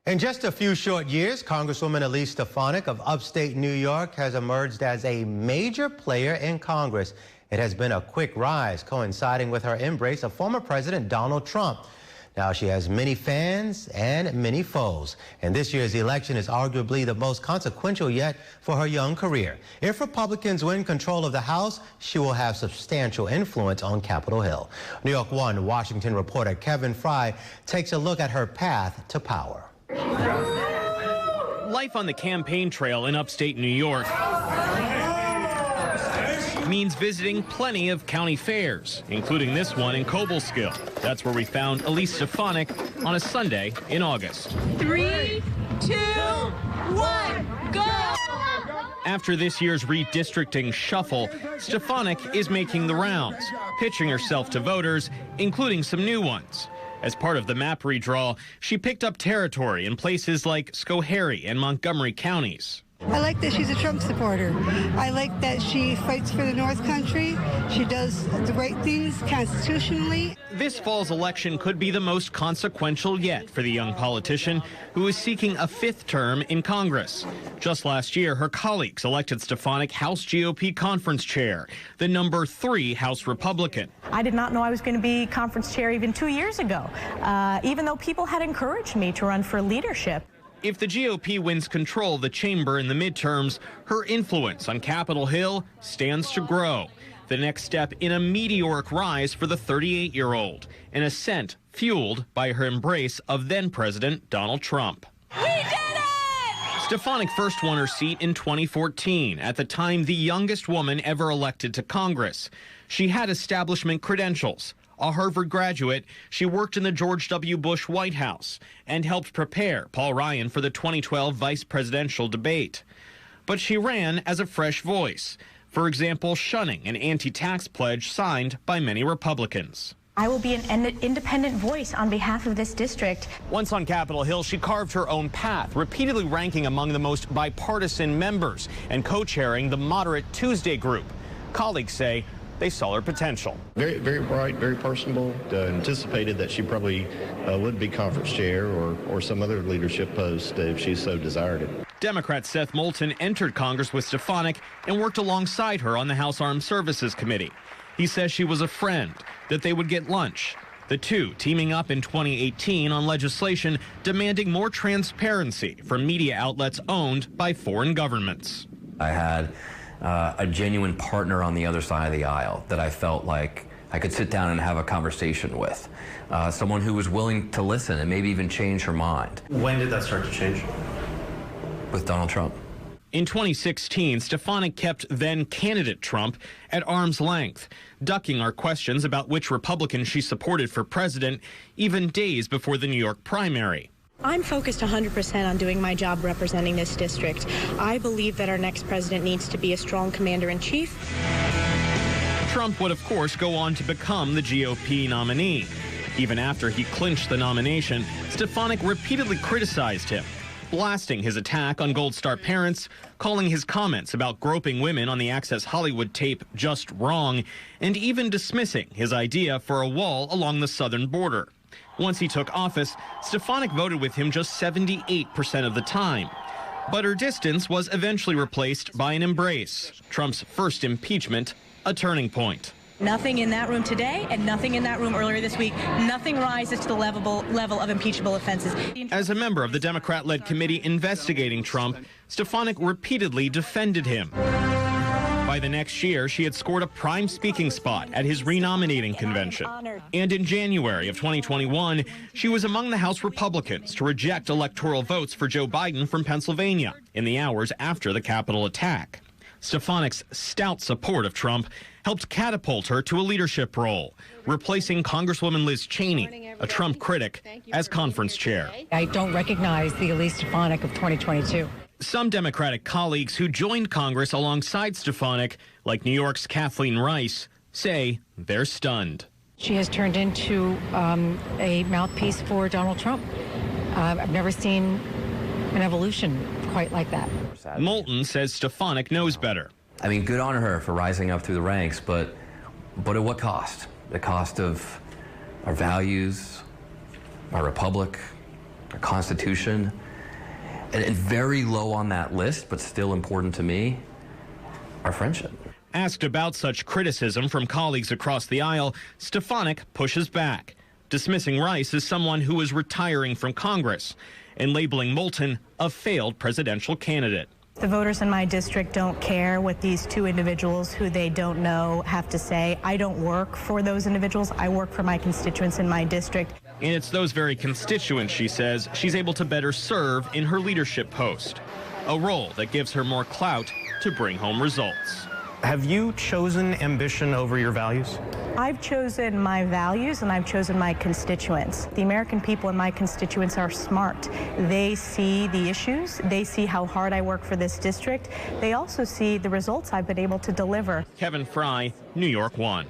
In just a few short years, Congresswoman Elise Stefanik of upstate New York has emerged as a major player in Congress. It has been a quick rise, coinciding with her embrace of former President Donald Trump. Now she has many fans and many foes, and this year's election is arguably the most consequential yet for her young career. If Republicans win control of the House, she will have substantial influence on Capitol Hill. New York One Washington reporter Kevin Frey takes a look at her path to power. Life on the campaign trail in upstate New York means visiting plenty of county fairs, including this one in Cobleskill. That's where we found Elise Stefanik on a Sunday in August. 3, 2, 1, go! After this year's redistricting shuffle, Stefanik is making the rounds, pitching herself to voters, including some new ones. As part of the map redraw, she picked up territory in places like Schoharie and Montgomery counties. I like that she's a Trump supporter. I like that she fights for the North Country. She does the right things constitutionally. This fall's election could be the most consequential yet for the young politician who is seeking a fifth term in Congress. Just last year, her colleagues elected Stefanik House GOP conference chair, the number 3 House Republican. I did not know I was going to be conference chair even 2 years ago, even though people had encouraged me to run for leadership. If the GOP wins control of the chamber in the midterms, her influence on Capitol Hill stands to grow. The next step in a meteoric rise for the 38-year-old, an ascent fueled by her embrace of then-President Donald Trump. We did it! Stefanik first won her seat in 2014, at the time the youngest woman ever elected to Congress. She had establishment credentials. A Harvard graduate, she worked in the George W. Bush White House and helped prepare Paul Ryan for the 2012 vice presidential debate. But she ran as a fresh voice, for example, shunning an anti-tax pledge signed by many Republicans. I will be an independent voice on behalf of this district. Once on Capitol Hill, she carved her own path, repeatedly ranking among the most bipartisan members and co-chairing the moderate Tuesday group. Colleagues say they saw her potential. Very, very bright, very personable. Anticipated that she probably would be conference chair or some other leadership post if she so desired it. Democrat Seth Moulton entered Congress with Stefanik and worked alongside her on the House Armed Services Committee. He says she was a friend, that they would get lunch. The two teaming up in 2018 on legislation demanding more transparency from media outlets owned by foreign governments. I had a genuine partner on the other side of the aisle that I felt like I could sit down and have a conversation with. Someone who was willing to listen and maybe even change her mind. When did that start to change? With Donald Trump. In 2016, Stefanik kept then-candidate Trump at arm's length, ducking our questions about which Republican she supported for president, even days before the New York primary. I'm focused 100% on doing my job representing this district. I believe that our next president needs to be a strong commander-in-chief. Trump would, of course, go on to become the GOP nominee. Even after he clinched the nomination, Stefanik repeatedly criticized him, blasting his attack on Gold Star parents, calling his comments about groping women on the Access Hollywood tape just wrong, and even dismissing his idea for a wall along the southern border. Once he took office, Stefanik voted with him just 78% of the time. But her distance was eventually replaced by an embrace. Trump's first impeachment, a turning point. Nothing in that room today and nothing in that room earlier this week. Nothing rises to the level of impeachable offenses. As a member of the Democrat-led committee investigating Trump, Stefanik repeatedly defended him. By the next year, she had scored a prime speaking spot at his renominating convention. And in January of 2021, she was among the House Republicans to reject electoral votes for Joe Biden from Pennsylvania in the hours after the Capitol attack. Stefanik's stout support of Trump helped catapult her to a leadership role, replacing Congresswoman Liz Cheney, a Trump critic, as conference chair. I don't recognize the Elise Stefanik of 2022. Some Democratic colleagues who joined Congress alongside Stefanik, like New York's Kathleen Rice, say they're stunned. She has turned into a mouthpiece for Donald Trump. I've never seen an evolution quite like that. Moulton says Stefanik knows better. I mean, good on her for rising up through the ranks, but at what cost? The cost of our values, our republic, our Constitution, and very low on that list, but still important to me, our friendship. Asked about such criticism from colleagues across the aisle, Stefanik pushes back, dismissing Rice as someone who is retiring from Congress and labeling Moulton a failed presidential candidate. The voters in my district don't care what these two individuals who they don't know have to say. I don't work for those individuals. I work for my constituents in my district. And it's those very constituents, she says, she's able to better serve in her leadership post, a role that gives her more clout to bring home results. Have you chosen ambition over your values? I've chosen my values and I've chosen my constituents. The American people and my constituents are smart. They see the issues. They see how hard I work for this district. They also see the results I've been able to deliver. Kevin Frey, New York 1.